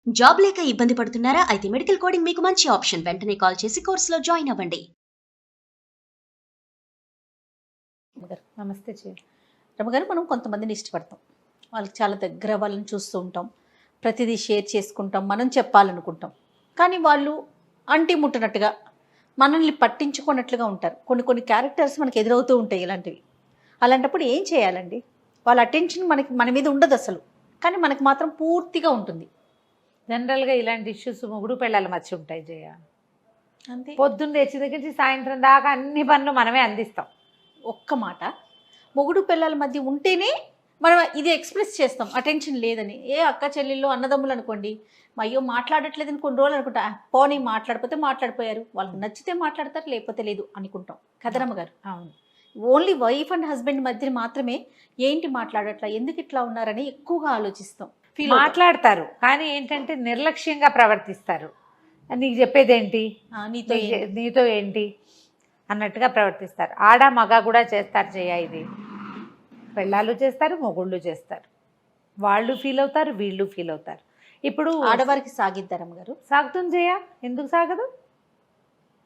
Job లేక ఇబ్బంది పడుతున్నారా? అయితే మెడికల్ కోడింగ్ మీకు మంచి ఆప్షన్. వెంటనే కాల్ చేసి కోర్సులో జాయిన్ అవ్వండి. రమగారు నమస్తే రమగారు, మనం కొంతమందిని ఇష్టపడతాం. వాళ్ళకి చాలా దగ్గర వాళ్ళని చూస్తూ ఉంటాం. ప్రతిదీ షేర్ చేసుకుంటాం, మనం చెప్పాలనుకుంటాం. కానీ వాళ్ళు అంటి ముట్టనట్టుగా మనల్ని పట్టించుకున్నట్లుగా ఉంటారు. కొన్ని కొన్ని క్యారెక్టర్స్ మనకి ఎదురవుతూ ఉంటాయి ఇలాంటివి. అలాంటప్పుడు ఏం చేయాలండి? వాళ్ళ అటెన్షన్ మన మీద ఉండదు అసలు, కానీ మనకి మాత్రం పూర్తిగా ఉంటుంది. జనరల్గా ఇలాంటి ఇష్యూస్ మొగుడు పెళ్ళాల మధ్య ఉంటాయి జయ. అంతే. పొద్దున్న తెచ్చి దగ్గర నుంచి సాయంత్రం దాకా అన్ని పనులు మనమే అందిస్తాం. ఒక్క మాట, మొగుడు పిల్లల మధ్య ఉంటేనే మనం ఇది ఎక్స్ప్రెస్ చేస్తాం అటెన్షన్ లేదని. ఏ అక్క చెల్లెళ్ళు అన్నదమ్ములు అనుకోండి, అయ్యో మాట్లాడట్లేదని కొన్ని రోజులు అనుకుంటా, పోనీ మాట్లాడిపోతే మాట్లాడిపోయారు, వాళ్ళకి నచ్చితే మాట్లాడతారు, లేకపోతే లేదు అనుకుంటాం. కదరమ్మ గారు. అవును. ఓన్లీ వైఫ్ అండ్ హస్బెండ్ మధ్య మాత్రమే ఏంటి మాట్లాడట్లా, ఎందుకు ఇట్లా ఉన్నారని ఎక్కువగా ఆలోచిస్తాం. మాట్లాడతారు కానీ ఏంటంటే నిర్లక్ష్యంగా ప్రవర్తిస్తారు. నీకు చెప్పేదేంటి, నీతో ఏంటి అన్నట్టుగా ప్రవర్తిస్తారు. ఆడ మగ కూడా చేస్తారు జయ. ఇది పెళ్ళాలు చేస్తారు, మొగుళ్ళు చేస్తారు. వాళ్ళు ఫీల్ అవుతారు, వీళ్ళు ఫీల్ అవుతారు. ఇప్పుడు ఆడవారికి సాగిద్దారమ్మ గారు. సాగుతుంది జయ. ఎందుకు సాగదు?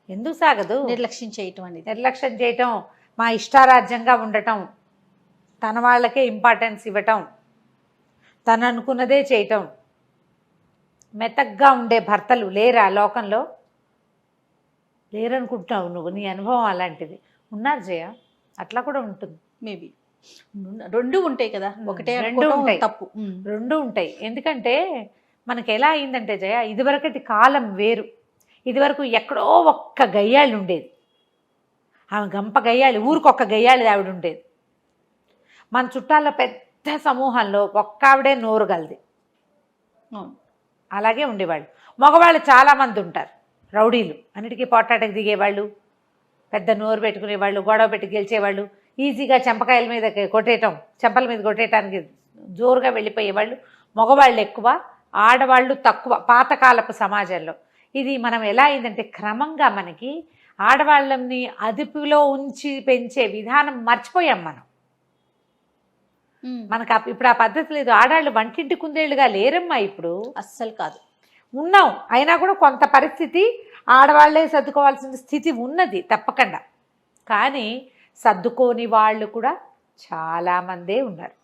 ఎందుకు సాగదు? నిర్లక్ష్యం చేయటం అనేది. నిర్లక్ష్యం చేయటం, మా ఇష్టారాజ్యంగా ఉండటం, తన వాళ్ళకే ఇంపార్టెన్స్ ఇవ్వటం, తను అనుకున్నదే చేయటం. మెతగ్గా ఉండే భర్తలు లేరా లోకంలో? లేరనుకుంటున్నావు నువ్వు, నీ అనుభవం అలాంటిది. ఉన్నారు జయ, అట్లా కూడా ఉంటుంది. మేబీ రెండు ఉంటాయి కదా, ఒకటే రెండు ఉంటాయి, తప్పు. రెండు ఉంటాయి. ఎందుకంటే మనకి ఎలా అయిందంటే జయ, ఇదివరకటి కాలం వేరు. ఇదివరకు ఎక్కడో ఒక్క గయ్యాళ్ళు ఉండేది, ఆమె గంప గయ్యాళి, ఊరికొక్క గయ్యాళి ఆవిడ ఉండేది. మన చుట్టాల్లో పెద్ద సమూహంలో ఒక్క ఆవిడే నోరు గలది. అలాగే ఉండేవాళ్ళు. మగవాళ్ళు చాలామంది ఉంటారు, రౌడీలు, అన్నిటికీ పోట్లాటకు దిగేవాళ్ళు, పెద్ద నోరు పెట్టుకునేవాళ్ళు, గొడవ పెట్టి గెలిచేవాళ్ళు, ఈజీగా చెంపకాయల మీద కొట్టేయటం, చెంపల మీద కొట్టేయటానికి జోరుగా వెళ్ళిపోయేవాళ్ళు. మగవాళ్ళు ఎక్కువ, ఆడవాళ్ళు తక్కువ పాతకాలపు సమాజంలో. ఇది మనం ఎలా అయిందంటే క్రమంగా మనకి ఆడవాళ్ళని అదుపులో ఉంచి పెంచే విధానం మర్చిపోయాం మనం. మనకు ఇప్పుడు ఆ పద్ధతి లేదు. ఆడాళ్ళు వంటింటి కుందేళ్ళుగా లేరమ్మా ఇప్పుడు. అస్సలు కాదు. ఉన్నాం, అయినా కూడా కొంత పరిస్థితి ఆడవాళ్లే సర్దుకోవాల్సిన స్థితి ఉన్నది తప్పకుండా. కానీ సర్దుకోని వాళ్ళు కూడా చాలామందే ఉన్నారు.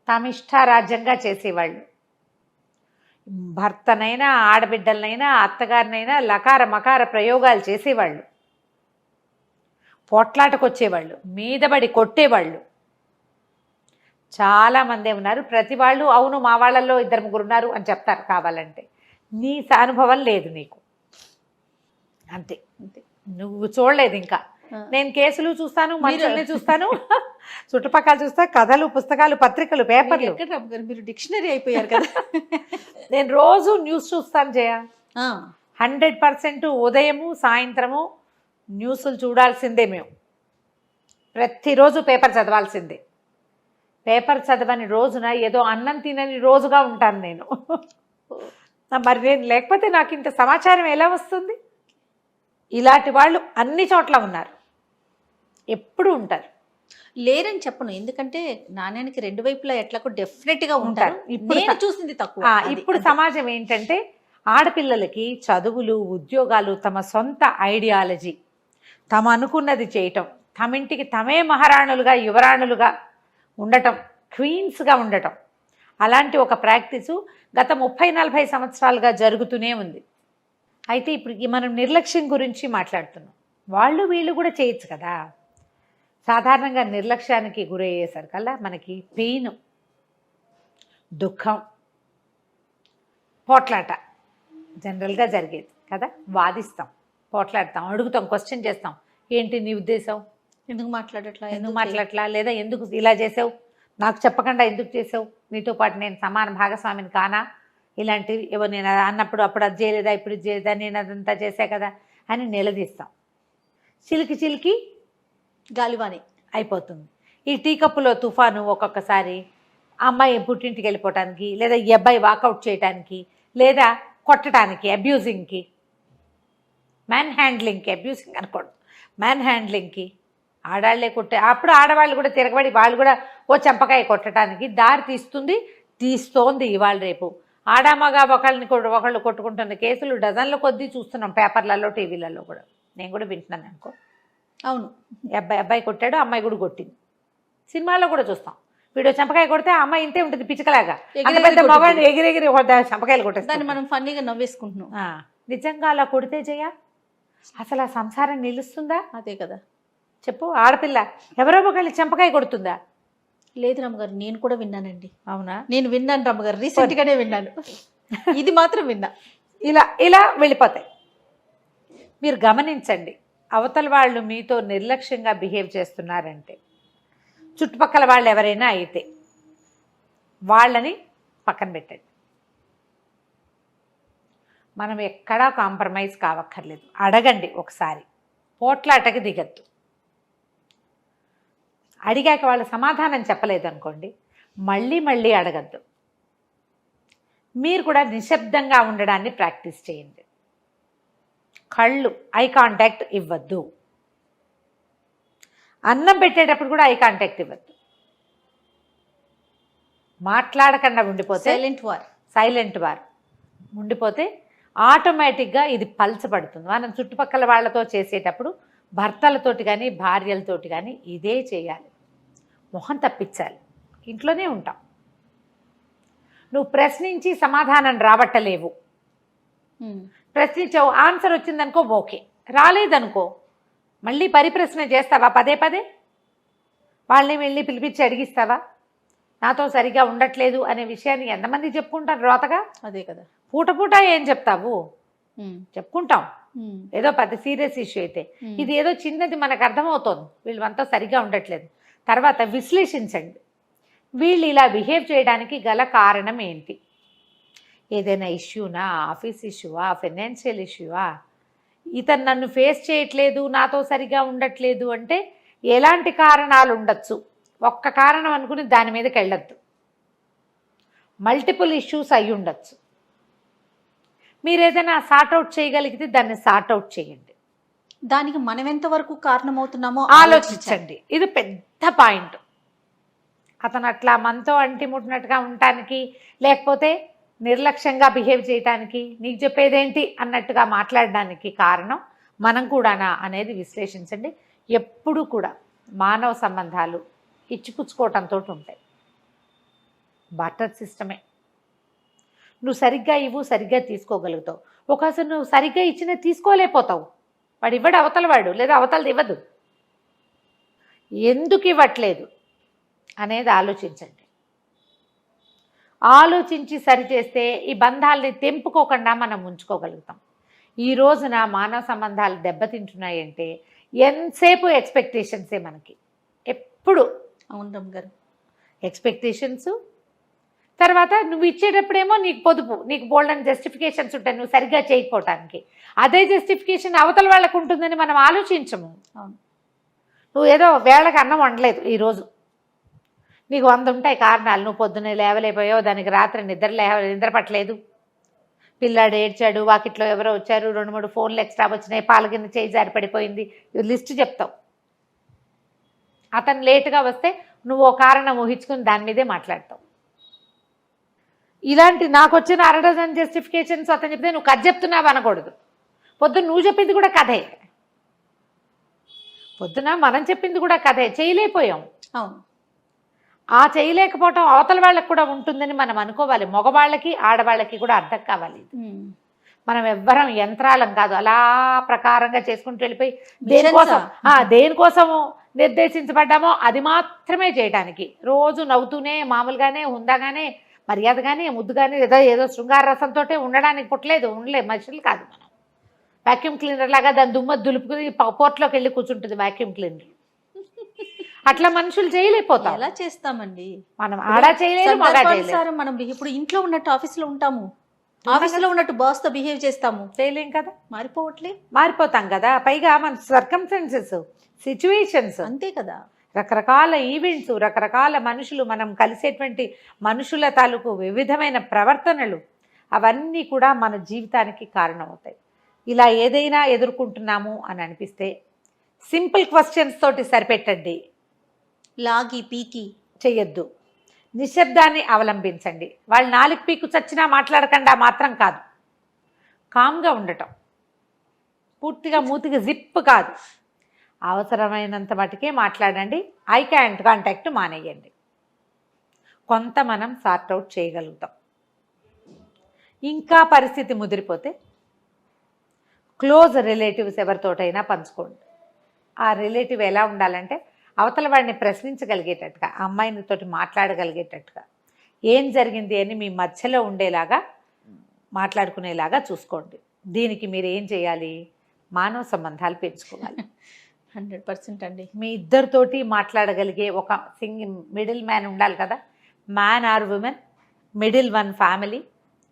తమిష్టారాజ్యంగా చేసేవాళ్ళు. భర్తనైనా, ఆడబిడ్డలనైనా, అత్తగారినైనా లకార మకార ప్రయోగాలు చేసేవాళ్ళు, పోట్లాటకు వచ్చేవాళ్ళు, మీదబడి కొట్టేవాళ్ళు చాలామందే ఉన్నారు. ప్రతి వాళ్ళు అవును మా వాళ్ళల్లో ఇద్దరు ముగ్గురు ఉన్నారు అని చెప్తారు కావాలంటే. నీ అనుభవం లేదు నీకు, అంతే. అంతే, నువ్వు చూడలేదు ఇంకా. నేను కేసులు చూస్తాను, మనుషుల్ని చూస్తాను, చుట్టుపక్కల చూస్తా, కథలు, పుస్తకాలు, పత్రికలు, పేపర్లు. మీరు డిక్షనరీ అయిపోయారు కదా. నేను రోజు న్యూస్ చూస్తాను జయ. 100% ఉదయము సాయంత్రము న్యూస్లు చూడాల్సిందే మేము. ప్రతిరోజు పేపర్ చదవాల్సిందే. పేపర్ చదవని రోజున ఏదో అన్నం తినని రోజుగా ఉంటాను నేను. మరి నేను లేకపోతే నాకు ఇంత సమాచారం ఎలా వస్తుంది? ఇలాంటి వాళ్ళు అన్ని చోట్ల ఉన్నారు, ఎప్పుడు ఉంటారు. లేరని చెప్పను, ఎందుకంటే నాణ్యానికి రెండు వైపులా ఎట్లా డెఫినెట్గా ఉంటారు. ఇప్పుడు చూసింది తక్కువ. ఇప్పుడు సమాజం ఏంటంటే ఆడపిల్లలకి చదువులు, ఉద్యోగాలు, తమ సొంత ఐడియాలజీ, తమ అనుకున్నది చేయటం, తమింటికి తమే మహారాణులుగా, యువరాణులుగా ఉండటం, క్వీన్స్గా ఉండటం, అలాంటి ఒక ప్రాక్టీసు గత 30-40 సంవత్సరాలుగా జరుగుతూనే ఉంది. అయితే ఇప్పుడు మనం నిర్లక్ష్యం గురించి మాట్లాడుతున్నాం. వాళ్ళు వీళ్ళు కూడా చేయొచ్చు కదా. సాధారణంగా నిర్లక్ష్యానికి గురయ్యేసరికల్లా మనకి పెయిన్, దుఃఖం, పోట్లాట జనరల్గా జరిగేది కదా. వాదిస్తాం, పోట్లాడతాం, అడుగుతాం, క్వశ్చన్ చేస్తాం. ఏంటి నీ ఉద్దేశం? ఎందుకు మాట్లాడట్లా, లేదా ఎందుకు ఇలా చేసావు, నాకు చెప్పకుండా ఎందుకు చేసావు, నీతో పాటు నేను సమాన భాగస్వామిని కానా, ఇలాంటివి ఏవో నేను అన్నప్పుడు అప్పుడు అది చేయలేదా, ఇప్పుడు ఇది చేయలేదా, నేను అదంతా చేసా కదా అని నిలదీస్తాం. చిలికి చిలికి గాలివాని అయిపోతుంది. ఈ టీ కప్పులో తుఫాను ఒక్కొక్కసారి అమ్మాయి పుట్టింటికి వెళ్ళిపోవటానికి, లేదా ఈ అబ్బాయి వాకౌట్ చేయటానికి, లేదా కొట్టడానికి, అబ్యూజింగ్కి, మ్యాన్ హ్యాండ్లింగ్కి, అబ్యూజింగ్ అనుకోండి, మ్యాన్ హ్యాండ్లింగ్కి ఆడాళ్లే కొట్టే. అప్పుడు ఆడవాళ్ళు కూడా తిరగబడి వాళ్ళు కూడా ఓ చెంపకాయ కొట్టడానికి దారి తీస్తోంది ఇవాళ రేపు. ఆడామగా ఒకళ్ళు కొట్టుకుంటున్న కేసులు డజన్ల కొద్దీ చూస్తున్నాం పేపర్లలో టీవీలలో కూడా. నేను కూడా వింటున్నాను అనుకో. అవును, అబ్బాయి కొట్టాడు, అమ్మాయి కూడా కొట్టింది. సినిమాల్లో కూడా చూస్తాం. వీడు చెంపకాయ కొడితే ఆ అమ్మాయి ఇంతే ఉంటుంది పిచ్చకలాగా, అంత పెద్ద మగాడిని ఎగిరెగిరి చెంపకాయలు కొట్టేస్తాను. దాన్ని మనం ఫన్నీగా నవ్వేసుకుంటున్నాం. నిజంగా అలా కొడితే జయ అసలు ఆ సంసారం నిలుస్తుందా? అదే కదా చెప్పు. ఆడపిల్ల ఎవరో ఒకళ్ళు చెంపకాయ కొడుతుందా? లేదు రమ్మగారు, నేను కూడా విన్నానండి. అవునా? నేను విన్నాను రమ్మగారు, రీసెంట్ గానే విన్నాను. ఇది మాత్రం విన్నా. ఇలా వెళ్ళిపోతాయి. మీరు గమనించండి, అవతల వాళ్ళు మీతో నిర్లక్ష్యంగా బిహేవ్ చేస్తున్నారంటే, చుట్టుపక్కల వాళ్ళు ఎవరైనా అయితే వాళ్ళని పక్కన పెట్టండి. మనం ఎక్కడా కాంప్రమైజ్ కావక్కర్లేదు. అడగండి ఒకసారి, పోట్లాటకి దిగద్దు. అడిగాక వాళ్ళు సమాధానం చెప్పలేదు అనుకోండి, మళ్ళీ అడగద్దు. మీరు కూడా నిశ్శబ్దంగా ఉండడాన్ని ప్రాక్టీస్ చేయండి. కళ్ళు ఐ కాంటాక్ట్ ఇవ్వద్దు. అన్నం పెట్టేటప్పుడు కూడా ఐ కాంటాక్ట్ ఇవ్వద్దు. మాట్లాడకుండా ఉండిపోతే సైలెంట్ వార్ ఉండిపోతే ఆటోమేటిక్గా ఇది పల్చబడుతుంది. మనం చుట్టుపక్కల వాళ్ళతో చేసేటప్పుడు భర్తలతోటి కానీ భార్యలతోటి కానీ ఇదే చేయాలి. మొహం తప్పించాలి. ఇంట్లోనే ఉంటాం, నువ్వు ప్రశ్నించి సమాధానం రాబట్టలేవు. ప్రశ్నించావు, ఆన్సర్ వచ్చిందనుకో ఓకే, రాలేదనుకో మళ్ళీ పరిప్రశ్న చేస్తావా? పదే వాళ్ళని వెళ్ళి పిలిపించి అడిగిస్తావా? నాతో సరిగా ఉండట్లేదు అనే విషయాన్ని ఎంతమంది చెప్పుకుంటారు రోతగా? అదే కదా, పూట ఏం చెప్తావు? చెప్పుకుంటాం. ఏదో పెద్ద సీరియస్ ఇష్యూ అయితే, ఇది ఏదో చిన్నది మనకు అర్థమవుతోంది, వీళ్ళు మనతో సరిగా ఉండట్లేదు. తర్వాత విశ్లేషించండి, వీళ్ళు ఇలా బిహేవ్ చేయడానికి గల కారణం ఏంటి? ఏదైనా ఇష్యూనా, ఆఫీస్ ఇష్యూవా, ఫైనాన్షియల్ ఇష్యూవా? ఇతను నన్ను ఫేస్ చేయట్లేదు, నాతో సరిగా ఉండట్లేదు అంటే ఎలాంటి కారణాలు ఉండొచ్చు? ఒక్క కారణం అనుకుని దాని మీదకి వెళ్ళొద్దు. మల్టిపుల్ ఇష్యూస్ అయి ఉండొచ్చు. మీరు ఏదైనా సార్ట్అవుట్ చేయగలిగితే దాన్ని సార్ట్అవుట్ చేయండి. దానికి మనం ఎంతవరకు కారణమవుతున్నామో ఆలోచించండి. ఇది పెద్ద పాయింట్. అతను అట్లా మనతో అంటిముట్టినట్టుగా ఉండటానికి, లేకపోతే నిర్లక్ష్యంగా బిహేవ్ చేయటానికి, నీకు చెప్పేదేంటి అన్నట్టుగా మాట్లాడడానికి కారణం మనం కూడానా అనేది విశ్లేషించండి. ఎప్పుడు కూడా మానవ సంబంధాలు ఇచ్చిపుచ్చుకోవటంతో ఉంటాయి. బార్టర్ సిస్టమే. నువ్వు సరిగ్గా ఇవ్వు, సరిగ్గా తీసుకోగలుగుతావు. ఒకసారి నువ్వు సరిగ్గా ఇచ్చినా తీసుకోలేకపోతావు. వాడు ఇవ్వడు అవతలవాడు, లేదా అవతలది ఇవ్వదు. ఎందుకు ఇవ్వట్లేదు అనేది ఆలోచించండి. ఆలోచించి సరిచేస్తే ఈ బంధాలని తెంపుకోకుండా మనం ఉంచుకోగలుగుతాం. ఈ రోజున మానవ సంబంధాలు దెబ్బతింటున్నాయంటే ఎంతసేపు ఎక్స్పెక్టేషన్సే మనకి. ఎప్పుడు అవును గారు, ఎక్స్పెక్టేషన్స్. తర్వాత నువ్వు ఇచ్చేటప్పుడేమో నీకు పొదుపు, నీకు బోల్డన్ జస్టిఫికేషన్స్ ఉంటాయి నువ్వు సరిగ్గా చేయకపోవటానికి. అదే జస్టిఫికేషన్ అవతల వాళ్ళకు ఉంటుందని మనం ఆలోచించము. అవును, నువ్వు ఏదో వేళకి అన్నం వండలేదు ఈరోజు, నీకు 100 ఉంటాయి కారణాలు. నువ్వు పొద్దున్నే లేవలేకపోయావు, దానికి రాత్రి నిద్ర పట్టలేదు, పిల్లాడు ఏడ్చాడు, వాకిట్లో ఎవరో వచ్చారు, 2-3 ఫోన్లు ఎక్స్ట్రా వచ్చినాయి, పాల కింద చేయి జారి పడిపోయింది, లిస్ట్ చెప్తావు. అతను లేటుగా వస్తే నువ్వు ఓ కారణం ఊహించుకుని దాని మీదే మాట్లాడతావు. ఇలాంటి నాకు వచ్చిన 1/2 డజన్ జస్టిఫికేషన్స్ అతను చెప్తే నువ్వు కథ చెప్తున్నావు అనకూడదు. పొద్దున్న నువ్వు చెప్పింది కూడా కథే, పొద్దున మనం చెప్పింది కూడా కథే. చేయలేకపోయాం. అవును, ఆ చేయలేకపోవటం అవతల వాళ్ళకి కూడా ఉంటుందని మనం అనుకోవాలి. మగవాళ్ళకి ఆడవాళ్ళకి కూడా అర్థం కావాలి. మనం ఎవ్వరం యంత్రాలం కాదు. అలా ప్రకారంగా చేసుకుంటూ వెళ్ళిపోయి దేనికోసము నిర్దేశించబడ్డామో అది మాత్రమే చేయడానికి, రోజు నవ్వుతూనే మామూలుగానే హుందాగానే మర్యాదగానే ముద్దుగానే ఏదో శృంగార రసంతో ఉండడానికి ఉండలే మనుషులు కాదు మనం. వాక్యూమ్ క్లీనర్ లాగా దాని దుమ్మ దులుపుకుని పోర్ట్లోకి వెళ్ళి కూర్చుంటుంది వాక్యూమ్ క్లీనర్. అట్లా మనుషులు చేయలేకపోతాం. ఎలా చేస్తామండి మనం? ఆడ చేయలేదు, మగ చేయలేదు. మనం ఇప్పుడు ఇంట్లో ఉన్నట్టు ఆఫీస్లో ఉంటాము, ఆఫీస్లో ఉన్నట్టు బాస్తో బిహేవ్ చేస్తాము, చేయలేం కదా. మారిపోతాం కదా. పైగా మన సర్కమ్స్టాన్సెస్, సిచ్యువేషన్స్ అంతే కదా. రకరకాల ఈవెంట్స్, రకరకాల మనుషులు, మనం కలిసేటువంటి మనుషుల తాలూకు వివిధమైన ప్రవర్తనలు, అవన్నీ కూడా మన జీవితానికి కారణమవుతాయి. ఇలా ఏదైనా ఎదుర్కొంటున్నాము అని అనిపిస్తే సింపుల్ క్వశ్చన్స్ తోటి సరిపెట్టండి. లాగి పీకి చెయ్యొద్దు. నిశ్శబ్దాన్ని అవలంబించండి. వాళ్ళు నాలుగు పీకు చచ్చినా మాట్లాడకుండా మాత్రం కాదు, కామ్గా ఉండటం, పూర్తిగా మూతికి జిప్ కాదు, అవసరమైనంత మటుకే మాట్లాడండి. ఐ కాంటాక్ట్ మానేయండి. కొంత మనం సార్ట్అవుట్ చేయగలుగుతాం. ఇంకా పరిస్థితి ముదిరిపోతే క్లోజ్ రిలేటివ్స్ ఎవరితోటైనా పంచుకోండి. ఆ రిలేటివ్ ఎలా ఉండాలంటే అవతల వాడిని ప్రశ్నించగలిగేటట్టుగా, అమ్మాయినితోటి మాట్లాడగలిగేటట్టుగా, ఏం జరిగింది అని మీ మధ్యలో ఉండేలాగా మాట్లాడుకునేలాగా చూసుకోండి. దీనికి మీరు ఏం చేయాలి? మానవ సంబంధాలు పెంచుకోవాలి. 100% అండి. మీ ఇద్దరితోటి మాట్లాడగలిగే ఒక మిడిల్ మ్యాన్ ఉండాలి కదా. Man or women, middle one family.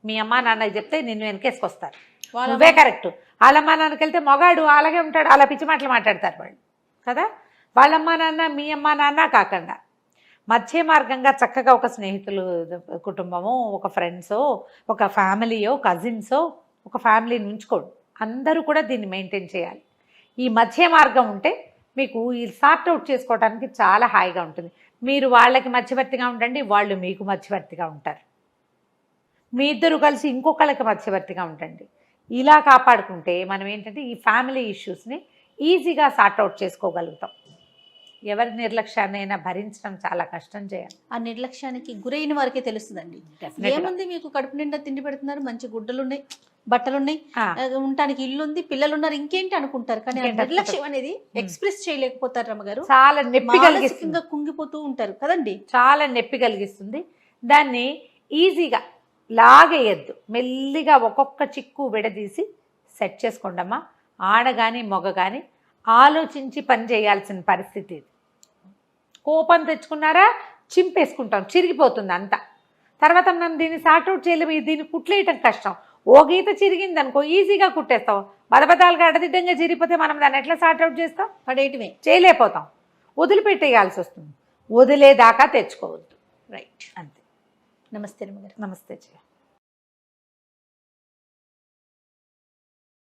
మీ అమ్మా నాన్నకి చెప్తే నిన్ను వెనకేసుకొస్తారు, నువ్వే కరెక్ట్. వాళ్ళమ్మా నాన్నకి వెళ్తే మొగాడు అలాగే ఉంటాడు, అలా పిచ్చి మాటలు మాట్లాడతారు వాళ్ళు కదా. వాళ్ళమ్మా నాన్న మీ అమ్మా నాన్న కాకుండా మధ్య మార్గంగా చక్కగా ఒక స్నేహితులు కుటుంబమో, ఒక ఫ్రెండ్సో, ఒక ఫ్యామిలీయో, కజిన్సో, ఒక ఫ్యామిలీని ఉంచుకోండి. అందరూ కూడా దీన్ని మెయింటైన్ చేయాలి. ఈ మధ్య మార్గం ఉంటే మీకు ఈ సార్ట్అవుట్ చేసుకోవడానికి చాలా హాయిగా ఉంటుంది. మీరు వాళ్ళకి మధ్యవర్తిగా ఉండండి, వాళ్ళు మీకు మధ్యవర్తిగా ఉంటారు. మీ ఇద్దరు కలిసి ఇంకొకళ్ళకి మధ్యవర్తిగా ఉండండి. ఇలా కాపాడుకుంటే మనం ఏంటంటే ఈ ఫ్యామిలీ ఇష్యూస్ని ఈజీగా సార్ట్అవుట్ చేసుకోగలుగుతాం. ఎవరి నిర్లక్ష్యాన్నైనా భరించడం చాలా కష్టం చేయాలి. ఆ నిర్లక్ష్యానికి గురైన వారికే తెలుస్తుందండి. ఏముంది, మీకు కడుపు నిండా తిండి పెడుతున్నారు, మంచి గుడ్డలు ఉన్నాయి, బట్టలు ఉన్నాయి, ఉండటానికి ఇల్లు ఉంది, పిల్లలు ఉన్నారు, ఇంకేంటి అనుకుంటారు. కానీ ఆ నిర్లక్ష్యం అనేది ఎక్స్ప్రెస్ చేయలేకపోతారు రమ్మగారు. చాలా నొప్పి కలిగిస్తుంది, కుంగిపోతూ ఉంటారు కదండి. చాలా నొప్పి కలిగిస్తుంది. దాన్ని ఈజీగా లాగేయద్దు, మెల్లిగా ఒక్కొక్క చిక్కు విడదీసి సెట్ చేసుకోండమ్మా. ఆడ కానీ మగ కానీ ఆలోచించి పని చేయాల్సిన పరిస్థితి ఇది. కోపం తెచ్చుకున్నారా చింపేసుకుంటాం, చిరిగిపోతుంది అంతా. తర్వాత మనం దీన్ని సార్ట్అవుట్ చేయలేము, దీన్ని కుట్లేయటం కష్టం. ఓ గీత చిరిగింది అనుకో ఈజీగా కుట్టేస్తాం, బదబదాలుగా అడదిడ్డంగా చిరిగిపోతే మనం దాన్ని ఎట్లా సార్ట్అవుట్ చేస్తాం? పడేయటమే, చేయలేకపోతాం, వదిలిపెట్టేయాల్సి వస్తుంది. వదిలేదాకా తెచ్చుకోవద్దు. రైట్. అంతే. నమస్తే రమ్మగారు. నమస్తే జయ.